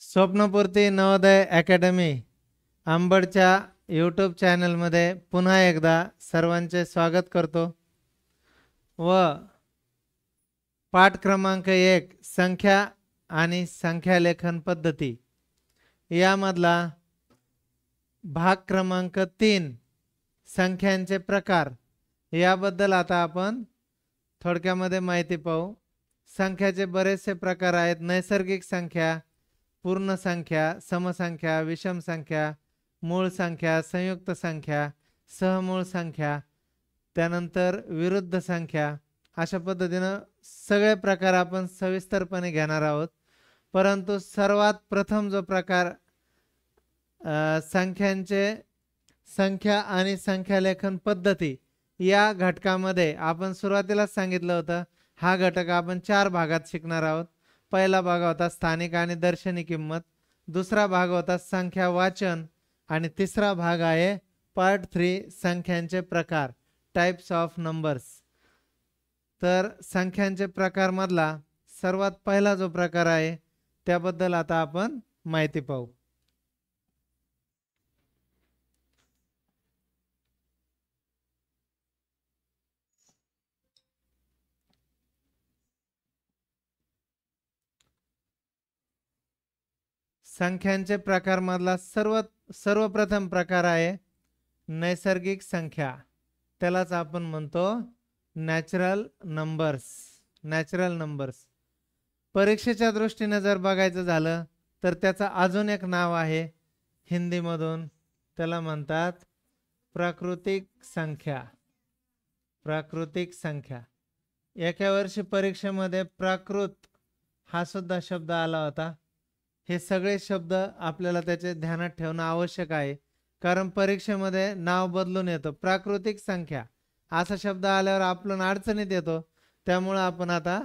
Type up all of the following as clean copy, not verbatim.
स्वप्नपूर्ती Navodaya academy अंबडच्या YouTube चॅनलमध्ये पुन्हा एकदा सर्वांचे स्वागत करतो व पाठ क्रमांक 1 संख्या आणि संख्यालेखन पद्धती यामधला भाग क्रमांक 3 संख्यांचे प्रकार याबद्दल आता आपण थोडक्यामध्ये माहिती पाहू। संख्याचे बरेचसे प्रकार आहेत। नैसर्गिक संख्या, पूर्ण संख्या, समसंख्या, विषम संख्या, मूळ संख्या, संयुक्त संख्या, सहमूळ संख्या, त्यानंतर विरुद्ध संख्या, अशा पद्धतीने सगळे प्रकार आपण सविस्तरपणे घेणार आहोत। परंतु सर्वात प्रथम जो प्रकार संख्यांचे संख्या आणि संख्यालेखन पद्धती या घटकामध्ये आपण सुरुवातीलाच सांगितलं होतं, हा घटक आपण 4 भागात शिकणार आहोत। पहिला भाग होता स्थानिक आणि दर्शनी किंमत, दुसरा भाग होता संख्या वाचन आणि तिसरा भाग आहे पार्ट 3 संख्यांचे प्रकार, टाइप्स ऑफ नंबर्स। तर संख्यांचे प्रकार मधला सर्वात पहिला जो प्रकार आहे त्याबद्दल आता आपण माहिती पाहू। संख्यांचे प्रकार मधला सर्वप्रथम प्रकार आहे नैसर्गिक संख्या, त्यालाच आपण म्हणतो नॅचरल नंबर्स। नॅचरल नंबर्स परीक्षेच्या दृष्टीने जर बघायचं झालं तर त्याचा अजून एक नाव आहे हिंदी मधून, त्याला म्हणतात प्राकृतिक संख्या। प्राकृतिक संख्या एका वर्षी परीक्षेमध्ये प्राकृत हा सुद्धा शब्द आला होता। हे सगळे शब्द आपल्याला त्याचे ध्यानात ठेवणं आवश्यक आहे, कारण परीक्षेमध्ये नाव बदलून येतं। प्राकृतिक संख्या असा शब्द आल्यावर आपण अडचणीत येतो, त्यामुळे आपण आता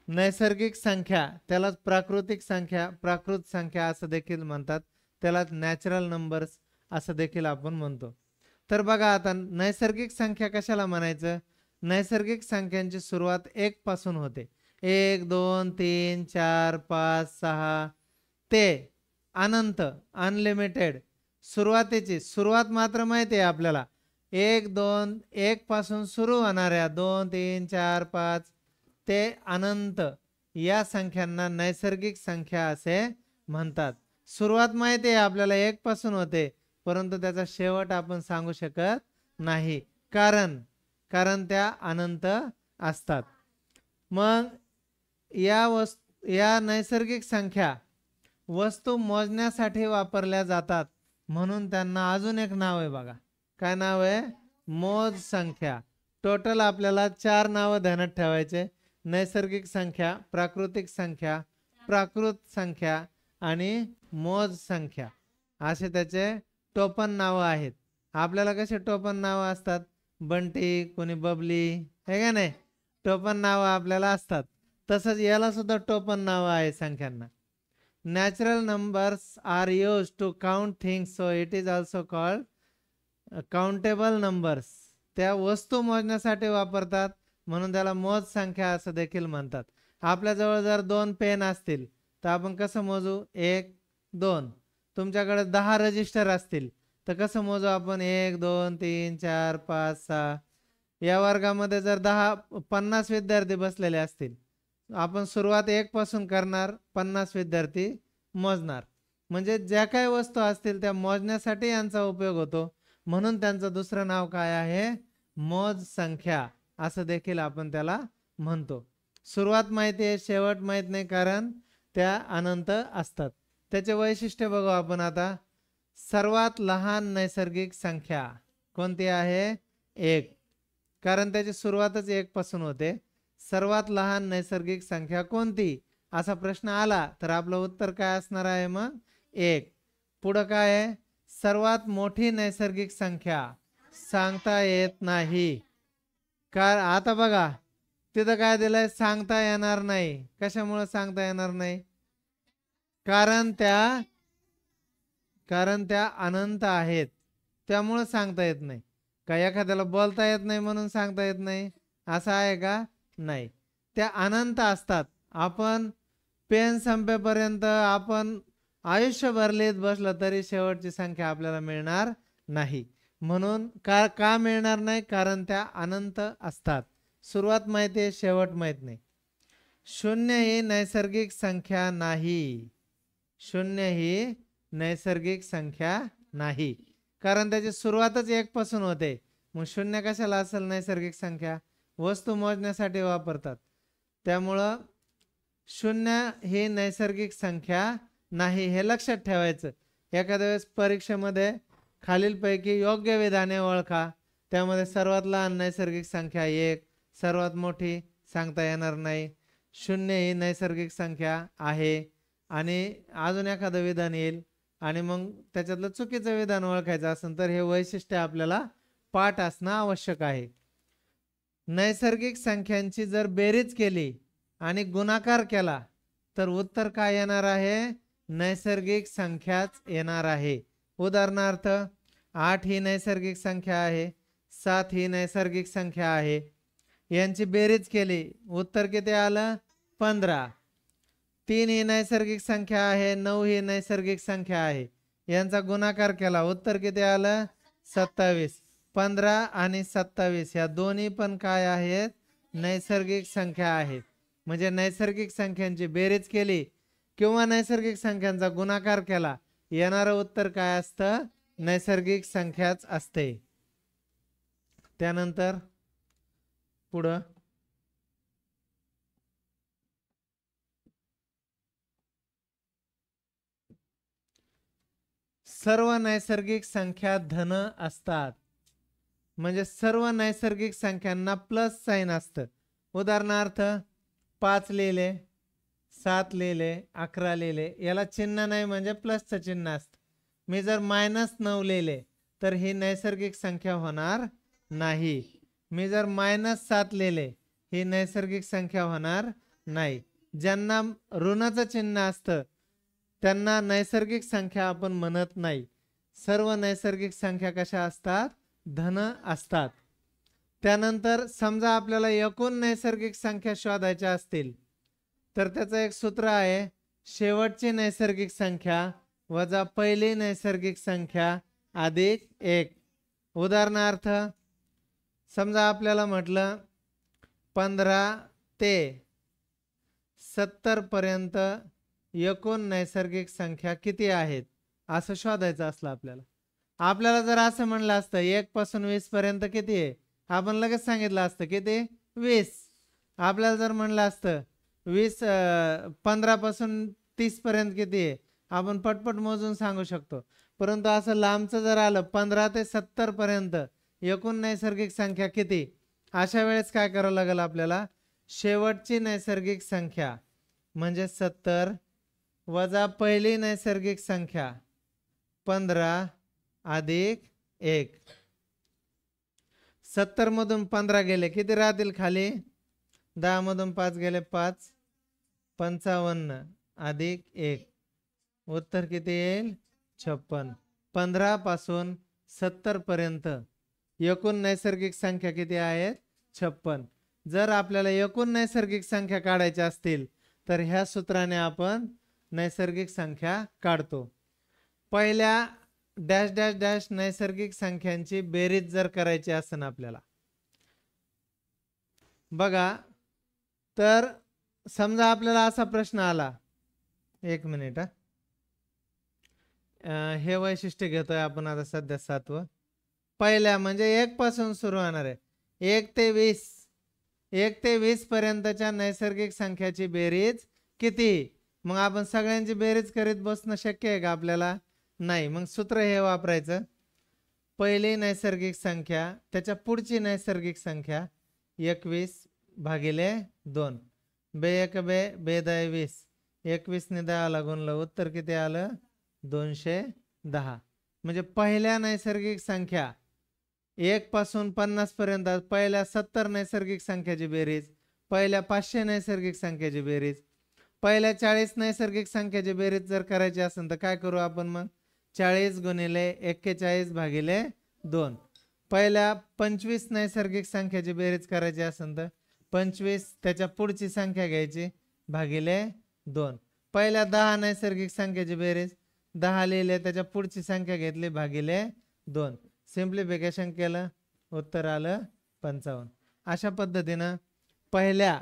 नैसर्गिक संख्या त्यालाच प्राकृतिक संख्या, प्राकृत संख्या असं देखील म्हणतात, त्यालाच नॅचरल नंबर्स असं देखील आपण म्हणतो। तर बघा आता नैसर्गिक संख्या कशाला म्हणायचं? नैसर्गिक संख्यांची सुरुवात 1 पासून होते। 1 2 3 4 5 6 ते अनंत, अनलिमिटेड। सुरुवातीची सुरुवात मात्र माहिती आहे आपल्याला, 1 2 1 पासून सुरू होणाऱ्या 2 3 4 5 ते अनंत या संख्यांना नैसर्गिक संख्या असे म्हणतात। सुरुवात माहिती आहे आपल्याला 1 पासून होते, परंतु त्याचा शेवट आपण सांगू शकत नाही, कारण त्या अनंत असतात। मग या नैसर्गिक संख्या वस्तू मोजण्यासाठी वापरल्या जातात, म्हणून त्यांना अजून एक नाव आहे बघा। काय नाव आहे? मोज संख्या। टोटल आपल्याला 4 नाव ध्यानात ठेवायचे, नैसर्गिक संख्या, प्राकृतिक संख्या, प्राकृत संख्या आणि मोज संख्या असे त्याचे टोपण नाव आहेत। आपल्याला कसे टोपण नाव असतात, बंटी, कोणी बबली, हे का नाही, टोपण नाव आपल्याला असतात, तसंच याला सुद्धा टोपण नाव आहे संख्यांना। Natural numbers are used to count things, so it is also called countable numbers। त्या वस्तू मोजण्यासाठी वापरतात, म्हणून त्याला मोज संख्या असं देखील म्हणतात। आपल्याजवळ जर 2 पेन असतील तर आपण कसं मोजू? 1 2। तुमच्याकडे 10 रजिस्टर असतील तर कसं मोजू आपण? 1 2 3 4 5 6। या वर्गामध्ये जर 50 विद्यार्थी बसलेले असतील, आपण सुरुवात 1 पासून करणार, 50 विद्यार्थी मोजणार। म्हणजे ज्या काही वस्तू असतील त्या मोजण्यासाठी यांचा उपयोग होतो, म्हणून त्यांचं दुसरं नाव काय आहे? मोज संख्या असं देखील आपण त्याला म्हणतो। सुरुवात माहिती आहे, शेवट माहित नाही, कारण त्या अनंत असतात। त्याचे वैशिष्ट्य बघू आपण आता। सर्वात लहान नैसर्गिक संख्या कोणती आहे? 1, कारण त्याची सुरुवातच 1 पासून होते। सर्वात लहान नैसर्गिक संख्या कोणती असा प्रश्न आला तर आपलं उत्तर काय असणार आहे? मग 1। पुढं काय आहे? सर्वात मोठी नैसर्गिक संख्या सांगता येत नाही। आता बघा तिथं काय दिलंय? सांगता येणार नाही। कशामुळे सांगता येणार नाही? कारण त्या अनंत आहेत, त्यामुळे सांगता येत नाही। काय एखाद्याला बोलता येत नाही म्हणून सांगता येत नाही? असं आहे का? नाही, त्या अनंत असतात. आपण पेन संपेपर्यंत आपण आयुष्यभर लिहित बसलं तरी शेवटची संख्या आपल्याला मिळणार नाही. म्हणून का मिळणार नाही? कारण त्या अनंत असतात. सुरुवात माहिती आहे, शेवट माहित नाही. शून्य ही नैसर्गिक संख्या नाही. शून्य ही नैसर्गिक संख्या नाही, कारण त्याची सुरुवातच 1 पासून होते. मग शून्य कशाला असेल नैसर्गिक संख्या? वस्तू मोजण्यासाठी वापरतात. त्यामुळं शून्य ही नैसर्गिक संख्या नाही, हे लक्षात ठेवायचं. एखाद्या वेळेस परीक्षेमध्ये खालीलपैकी योग्य विधाने ओळखा. त्यामध्ये सर्वात लहान नैसर्गिक संख्या 1, सर्वात मोठी सांगता येणार नाही. शून्य ही नैसर्गिक संख्या आहे आणि अजून एखादं विधान येईल आणि मग त्याच्यातलं चुकीचं विधान ओळखायचं असेल तर हे वैशिष्ट्य आपल्याला पाठ असणं आवश्यक आहे. नैसर्गिक संख्यांची जर बेरीज केली आणि गुणाकार केला तर उत्तर काय येणार आहे? नैसर्गिक संख्याच येणार आहे. उदाहरणार्थ 8 ही नैसर्गिक संख्या आहे, 7 ही नैसर्गिक संख्या आहे. यांची बेरीज केली, उत्तर किती आलं? 15. 3 ही नैसर्गिक संख्या आहे, 9 ही नैसर्गिक संख्या आहे. यांचा गुणाकार केला, उत्तर किती आलं? 27. 15 आणि 27 या दोन्ही पण काय आहेत? नैसर्गिक संख्या आहेत. म्हणजे नैसर्गिक संख्यांची बेरीज केली किंवा नैसर्गिक संख्यांचा गुणाकार केला, येणारं उत्तर काय असतं? नैसर्गिक संख्याच असते. त्यानंतर पुढं सर्व नैसर्गिक संख्या धन असतात. म्हणजे सर्व नैसर्गिक संख्यांना प्लस साइन असतं. उदाहरणार्थ 5 लिहिले, 7 लिहिले, 11 लिहिले, याला चिन्ह नाही म्हणजे प्लसचं चिन्ह असतं. मी जर -9 लिहिले तर ही नैसर्गिक संख्या होणार नाही. मी जर -7 लिहिले ही नैसर्गिक संख्या होणार नाही. ज्यांना ऋणाचं चिन्ह असतं त्यांना नैसर्गिक संख्या आपण म्हणत नाही. सर्व नैसर्गिक संख्या कशा असतात? धन असतात. त्यानंतर समजा आपल्याला एकूण नैसर्गिक संख्या शोधायच्या असतील तर त्याचं एक सूत्र आहे, शेवटची नैसर्गिक संख्या वजा पहिली नैसर्गिक संख्या अधिक 1. उदाहरणार्थ समजा आपल्याला म्हटलं 15 ते 70 पर्यंत एकूण नैसर्गिक संख्या किती आहेत असं शोधायचं असलं आपल्याला जर असं म्हणलं असतं 1 पासून 20 पर्यंत किती आहे, आपण लगेच सांगितलं असतं किती? 20. आपल्याला जर म्हणलं असतं 15 पासून 30 पर्यंत किती आहे, आपण पटपट मोजून सांगू शकतो. परंतु असं लांबचं जर आलं 15 ते 70 पर्यंत एकूण नैसर्गिक संख्या किती, अशा वेळेस काय करावं लागेल आपल्याला? शेवटची नैसर्गिक संख्या म्हणजे 70 वजा पहिली नैसर्गिक संख्या 15 अधिक 1. 70 मधून 15 गेले किती राहतील खाली? 10 मधून 5 गेले 5. 55 अधिक 1. उत्तर किती येईल? 56. 15 पासून 70 पर्यंत एकूण नैसर्गिक संख्या किती आहेत? 56. जर आपल्याला एकूण नैसर्गिक संख्या काढायच्या असतील तर ह्या सूत्राने आपण नैसर्गिक संख्या काढतो. पहिल्या डॅश डॅश डॅश नैसर्गिक संख्यांची बेरीज जर करायची असेल आपल्याला, बघा, तर समजा आपल्याला असा प्रश्न आला, 1 मिनिट, हे वैशिष्ट्य घेतोय आपण आता सध्या 7वं. पहिल्या म्हणजे 1 पासून सुरू होणार आहे, 1 ते 20. 1 ते 20 पर्यंतच्या नैसर्गिक संख्याची बेरीज किती? मग आपण सगळ्यांची बेरीज करीत बसणं शक्य आहे का आपल्याला? नाही. मग सूत्र हे वापरायचं, पहिली नैसर्गिक संख्या त्याच्या पुढची नैसर्गिक संख्या 21 भागिले 2. बे 1 बे, बे 10 20. 21 ने 10 गुणलं, उत्तर किती आलं? 210. म्हणजे पहिल्या नैसर्गिक संख्या 1 पासून 50 पर्यंत पहिल्या 70 नैसर्गिक संख्याची बेरीज, पहिल्या 500 नैसर्गिक संख्याची बेरीज, पहिल्या 40 नैसर्गिक संख्याची बेरीज जर करायची असेल तर काय करू आपण? मग 40 गुणिले 41 भागिले 2. पहिल्या 25 नैसर्गिक संख्याची बेरीज करायची असेल तर 25 त्याच्या पुढची संख्या घ्यायची भागिले 2. पहिल्या 10 नैसर्गिक संख्याची बेरीज 10 लिहिले त्याच्या पुढची संख्या घेतली भागिले 2. सिंप्लिफिकेशन केलं उत्तर आलं 55. अशा पद्धतीनं पहिल्या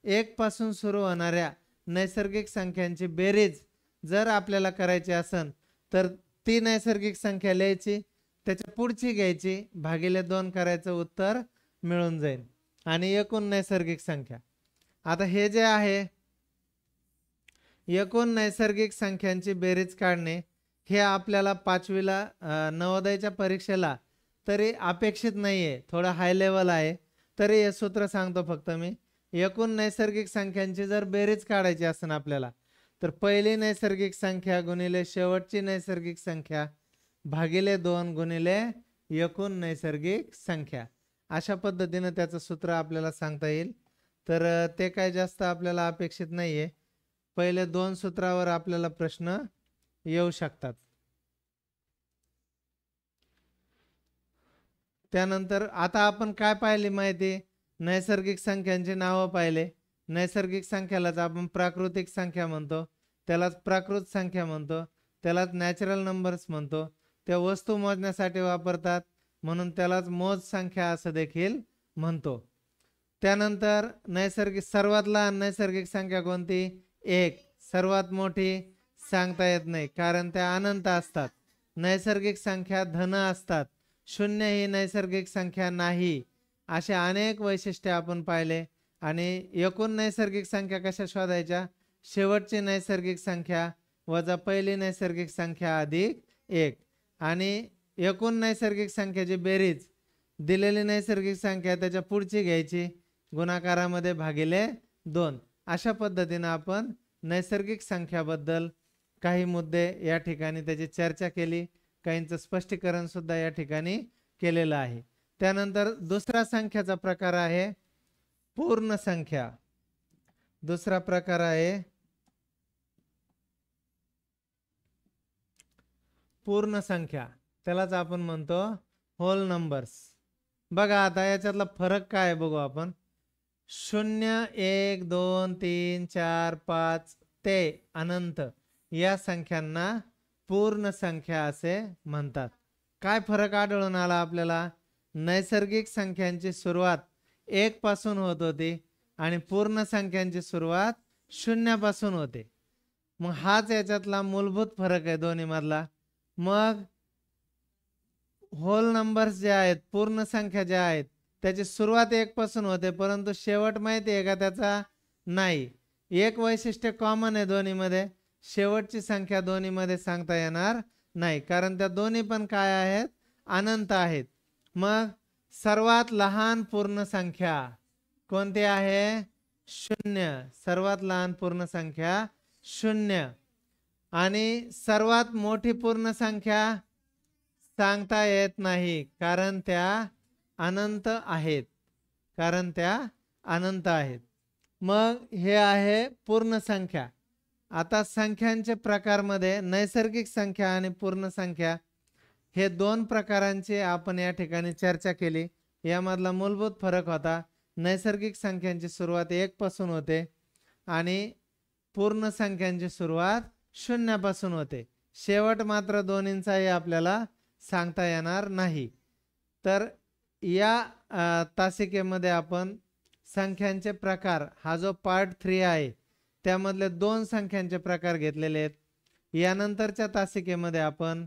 1 पासून सुरू होणाऱ्या नैसर्गिक संख्यांची बेरीज जर आपल्याला करायची असेल तर ती नैसर्गिक संख्या लिहायची त्याच्या पुढची घ्यायची भागिले 2 करायचं उत्तर मिळून जाईल आणि एकूण नैसर्गिक संख्या. आता हे जे आहे एकूण नैसर्गिक संख्यांची बेरीज काढणे हे आपल्याला 5वीला नवोदयाच्या परीक्षेला तरी अपेक्षित नाहीये, थोडं हाय लेवल आहे. तरी हे सूत्र सांगतो फक्त मी. एकूण नैसर्गिक संख्यांची जर बेरीज काढायची असेल आपल्याला तर पहिली नैसर्गिक संख्या गुणिले शेवटची नैसर्गिक संख्या भागिले 2 गुणिले एकूण नैसर्गिक संख्या. अशा पद्धतीने त्याचं सूत्र आपल्याला सांगता येईल. तर ते काय जास्त आपल्याला अपेक्षित नाहीये. पहिले 2 सूत्रावर आपल्याला प्रश्न येऊ शकतात. त्यानंतर आता आपण काय पाहिले माहिती, नैसर्गिक संख्यांची नावं पाहिले. नैसर्गिक संख्यालाच आपण प्राकृतिक संख्या म्हणतो, त्यालाच प्राकृत संख्या म्हणतो, त्यालाच नॅचरल नंबर्स म्हणतो. त्या वस्तू मोजण्यासाठी वापरतात म्हणून त्यालाच मोज संख्या असं देखील म्हणतो. त्यानंतर नैसर्गिक सर्वात लहान नैसर्गिक संख्या कोणती? 1. सर्वात मोठी सांगता येत नाही कारण त्या अनंत असतात. नैसर्गिक संख्या धन असतात. 0 ही नैसर्गिक संख्या नाही. असे अनेक वैशिष्ट्ये आपण पाहिले. आणि एकूण नैसर्गिक संख्या कशा शोधायच्या? शेवटची नैसर्गिक संख्या वजा पहिली नैसर्गिक संख्या अधिक 1. आणि एकूण नैसर्गिक संख्येची बेरीज दिलेली नैसर्गिक संख्या त्याच्या पुढची घ्यायची गुणाकारामध्ये भागिले 2. अशा पद्धतीने आपण नैसर्गिक संख्याबद्दल काही मुद्दे या ठिकाणी त्याची चर्चा केली. काहींचं स्पष्टीकरण सुद्धा या ठिकाणी केलेलं आहे. त्यानंतर दुसरा संख्याचा प्रकार आहे पूर्ण संख्या. दुसरा प्रकार आहे पूर्ण संख्या, त्यालाच आपण म्हणतो होल नंबर्स. बघा आता याच्यातला फरक काय आहे बघू आपण. 0 1 2 3 4 5 ते अनंत या संख्यांना पूर्ण संख्या असे म्हणतात. काय फरक आढळून आला आपल्याला? नैसर्गिक संख्यांची सुरुवात 1 पासून होत होती आणि पूर्ण संख्यांची सुरुवात 0 पासून होते. मग हाच याच्यातला मूलभूत फरक आहे दोन्ही मधला. मग होल नंबर्स जे आहेत, पूर्ण संख्या ज्या आहेत, त्याची सुरुवात 1 पासून होते परंतु शेवट माहिती आहे का त्याचा? नाही. एक वैशिष्ट्य कॉमन आहे दोन्हीमध्ये, शेवटची संख्या दोन्हीमध्ये सांगता येणार नाही कारण त्या दोन्ही पण काय आहेत? अनंत आहेत. मग सर्वात लहान पूर्ण संख्या कोणती आहे? 0. सर्वात लहान पूर्ण संख्या 0. आणि सर्वात मोठी पूर्ण संख्या सांगता येत नाही कारण त्या अनंत आहेत. कारण त्या अनंत आहेत. मग हे आहे पूर्ण संख्या. आता संख्यांचे प्रकारमध्ये नैसर्गिक संख्या आणि पूर्ण संख्या हे 2 प्रकारांची आपण या ठिकाणी चर्चा केली. यामधला मूलभूत फरक होता नैसर्गिक संख्यांची सुरुवात 1 पासून होते आणि पूर्ण संख्यांची सुरुवात 0 पासून होते. शेवट मात्र दोन्हींचाही आपल्याला सांगता येणार नाही. तर या तासिकेमध्ये आपण संख्यांचे प्रकार हा जो पार्ट 3 आहे त्यामधले 2 संख्यांचे प्रकार घेतलेले आहेत. यानंतरच्या तासिकेमध्ये आपण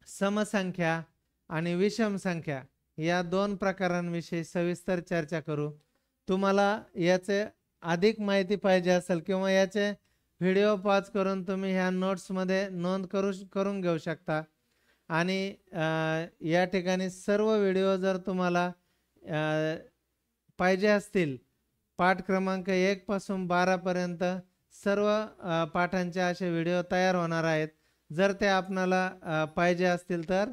समसंख्या आणि विषम संख्या या 2 प्रकारांविषयी सविस्तर चर्चा करू. तुम्हाला याचे अधिक माहिती पाहिजे असेल किंवा याचे व्हिडिओ पॉज करून तुम्ही ह्या नोट्समध्ये नोंद करून घेऊ शकता. आणि या ठिकाणी सर्व व्हिडिओ जर तुम्हाला पाहिजे असतील, पाठ क्रमांक 1 पासून 12 पर्यंत सर्व पाठांचे असे व्हिडिओ तयार होणार आहेत. जर ते आपणाला पाहिजे असतील तर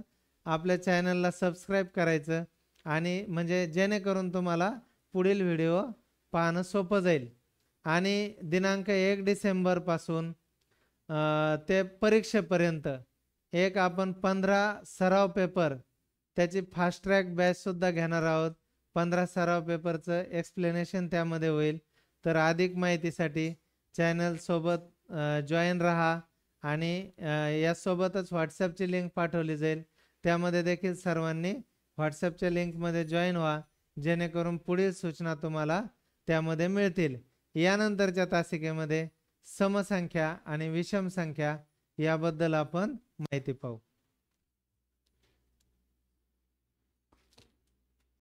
आपल्या चॅनलला सबस्क्राईब करायचं आणि म्हणजे जेणेकरून तुम्हाला पुढील व्हिडिओ पाहणं सोपं जाईल. आणि दिनांक 1 डिसेंबर पासून ते परीक्षेपर्यंत एक आपण 15 सराव पेपर त्याची फास्ट ट्रॅक बॅच सुद्धा घेणार आहोत. 15 सराव पेपरचं एक्सप्लेनेशन त्यामध्ये होईल. तर अधिक माहितीसाठी चॅनल सोबत जॉईन राहा आणि यासोबतच व्हॉट्सअपची लिंक पाठवली जाईल. त्यामध्ये देखील सर्वांनी व्हॉट्सअपच्या लिंकमध्ये जॉईन व्हा, जेणेकरून पुढील सूचना तुम्हाला त्यामध्ये मिळतील. यानंतरच्या तासिकेमध्ये समसंख्या आणि विषम संख्या याबद्दल आपण माहिती पाहू.